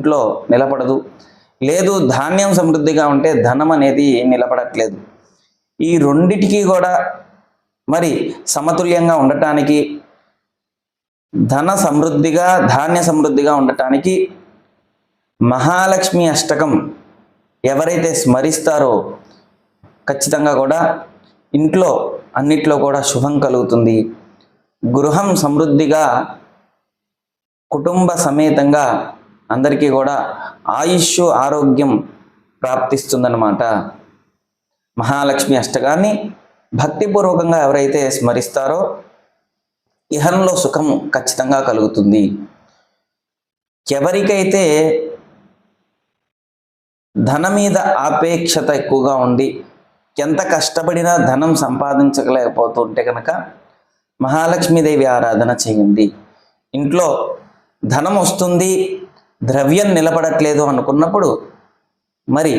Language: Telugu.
ఇంట్లో నిలబడదు. లేదు ధాన్యం సమృద్ధిగా ఉంటే ధనం అనేది నిలబడట్లేదు. ఈ రెండిటికి కూడా మరి సమతుల్యంగా ఉండటానికి, ధన సమృద్ధిగా ధాన్య సమృద్ధిగా ఉండటానికి మహాలక్ష్మి అష్టకం ఎవరైతే స్మరిస్తారో ఖచ్చితంగా కూడా ఇంట్లో అన్నిట్లో కూడా శుభం కలుగుతుంది. గృహం సమృద్ధిగా కుటుంబ సమేతంగా అందరికీ కూడా ఆయుష్ ఆరోగ్యం ప్రాప్తిస్తుందన్నమాట. మహాలక్ష్మి అష్టకాన్ని భక్తిపూర్వకంగా ఎవరైతే స్మరిస్తారో ఇహంలో సుఖం ఖచ్చితంగా కలుగుతుంది. ఎవరికైతే ధనం మీద ఆపేక్షత ఎక్కువగా ఉండి ఎంత కష్టపడినా ధనం సంపాదించలేకపోతుంటే కనుక మహాలక్ష్మీదేవి ఆరాధన చేయండి. ఇంట్లో ధనం వస్తుంది, ద్రవ్యం నిలబడట్లేదు అనుకున్నప్పుడు మరి